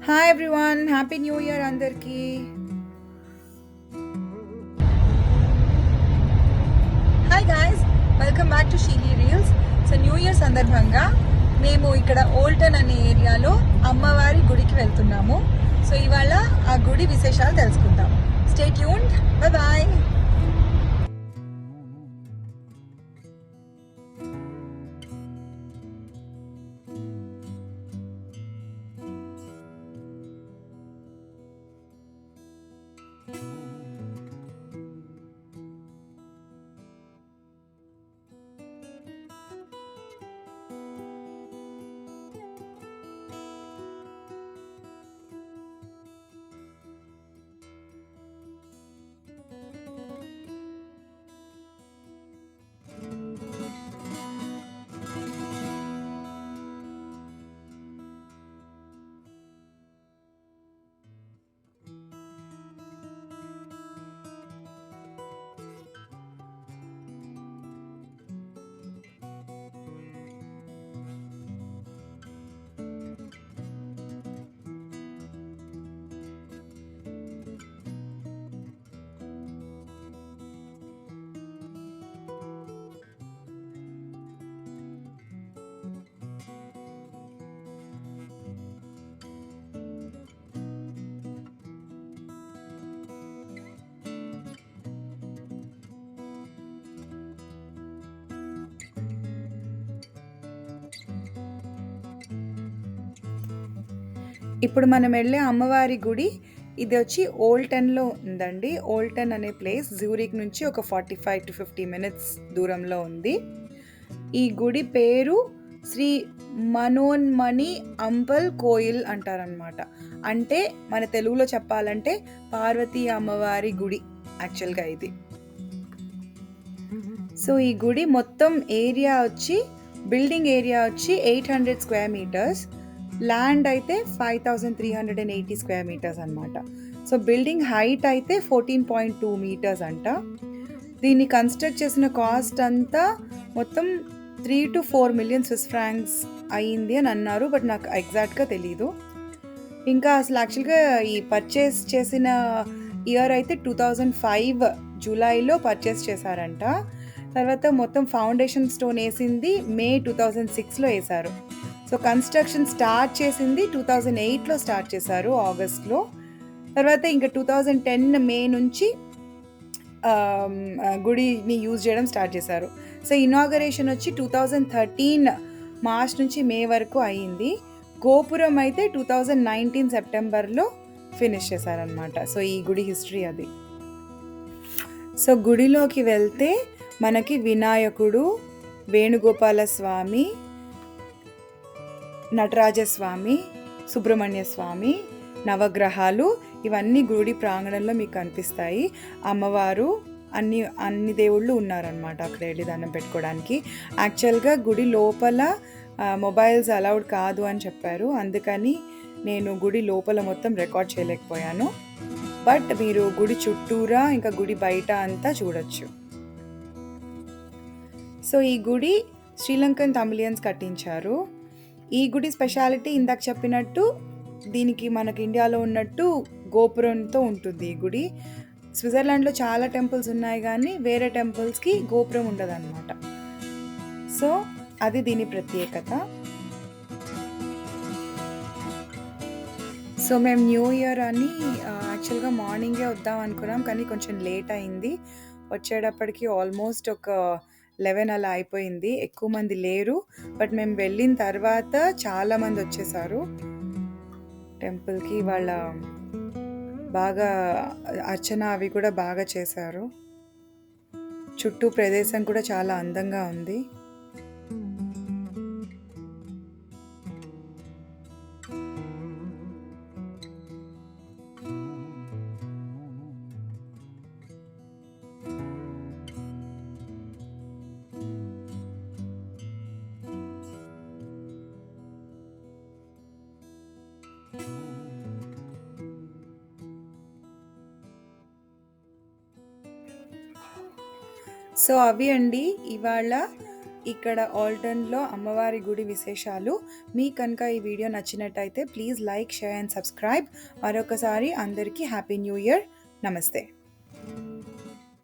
Hi everyone, happy new year అందరికీ. Hi guys, welcome back to Sheeli reels. So new year సందర్భంగా మేము ఇక్కడ ఓల్టన్ అనే ఏరియాలో అమ్మవారి గుడికి వెళ్తున్నాము. సో ఇవాళ ఆ గుడి విశేషాలు తెలుసుకుందాం. Stay tuned, bye bye. ఇప్పుడు మనం వెళ్ళే అమ్మవారి గుడి ఇది వచ్చి ఓల్టన్లో ఉందండి. ఓల్టన్ అనే ప్లేస్ జ్యూరిక్ నుంచి ఒక 45 to 50 minutes దూరంలో ఉంది. ఈ గుడి పేరు శ్రీ మనోన్మణి అంబల్ కోయిల్ అంటారనమాట. అంటే మన తెలుగులో చెప్పాలంటే పార్వతీ అమ్మవారి గుడి యాక్చువల్గా ఇది. సో ఈ గుడి మొత్తం ఏరియా వచ్చి బిల్డింగ్ ఏరియా వచ్చి 800 square meters, ల్యాండ్ అయితే 5380 square meters అనమాట. సో బిల్డింగ్ హైట్ అయితే 14.2 meters అంట. దీన్ని కన్స్ట్రక్ట్ చేసిన కాస్ట్ అంతా మొత్తం 3 to 4 million Swiss francs అయ్యింది అని అన్నారు, బట్ నాకు ఎగ్జాక్ట్గా తెలీదు. ఇంకా అసలు యాక్చువల్గా ఈ పర్చేస్ చేసిన ఇయర్ అయితే 2005 జూలైలో పర్చేస్ చేశారంట. తర్వాత మొత్తం ఫౌండేషన్ స్టోన్ వేసింది మే 2006లో వేశారు. సో కన్స్ట్రక్షన్ స్టార్ట్ చేసింది 2008లో స్టార్ట్ చేశారు ఆగస్ట్లో. తర్వాత ఇంకా 2010 మే నుంచి గుడిని యూజ్ చేయడం స్టార్ట్ చేశారు. సో ఇనాగరేషన్ వచ్చి 2013 మార్చ్ నుంచి మే వరకు అయ్యింది. గోపురం అయితే 2019 సెప్టెంబర్లో ఫినిష్ చేశారనమాట. సో ఈ గుడి హిస్టరీ అది. సో గుడిలోకి వెళ్తే మనకి వినాయకుడు, వేణుగోపాల స్వామి, నటరాజస్వామి, సుబ్రహ్మణ్య స్వామి, నవగ్రహాలు ఇవన్నీ గుడి ప్రాంగణంలో మీకు కనిపిస్తాయి. అమ్మవారు అన్ని దేవుళ్ళు ఉన్నారనమాట అక్కడ వెళ్ళి దండం పెట్టుకోవడానికి. యాక్చువల్గా గుడి లోపల మొబైల్స్ అలౌడ్ కాదు అని చెప్పారు, అందుకని నేను గుడి లోపల మొత్తం రికార్డ్ చేయలేకపోయాను. బట్ మీరు గుడి చుట్టూరా ఇంకా గుడి బయట అంతా చూడొచ్చు. సో ఈ గుడి శ్రీలంకన్ తమిళియన్స్ కట్టించారు. ఈ గుడి స్పెషాలిటీ ఇందాక చెప్పినట్టు దీనికి మనకి ఇండియాలో ఉన్నట్టు గోపురంతో ఉంటుంది ఈ గుడి. స్విట్జర్లాండ్లో చాలా టెంపుల్స్ ఉన్నాయి కానీ వేరే టెంపుల్స్కి గోపురం ఉండదన్నమాట. సో అది దీని ప్రత్యేకత. సో మేము న్యూ ఇయర్ అని యాక్చువల్గా మార్నింగే వద్దాం అనుకున్నాం, కానీ కొంచెం లేట్ అయింది. వచ్చేటప్పటికి ఆల్మోస్ట్ ఒక 11 అలా అయిపోయింది. ఎక్కువ మంది లేరు, బట్ మేము వెళ్ళిన తర్వాత చాలామంది వచ్చేసారు టెంపుల్కి. వాళ్ళ బాగా అర్చన అవి కూడా బాగా చేశారు. చుట్టూ ప్రదేశం కూడా చాలా అందంగా ఉంది. సో అవి అండి ఇవాళ ఇక్కడ ఆల్టన్లో అమ్మవారి గుడి విశేషాలు. మీకు కనుక ఈ వీడియో నచ్చినట్టయితే please like, share and subscribe. మరొకసారి అందరికీ హ్యాపీ న్యూ ఇయర్. నమస్తే.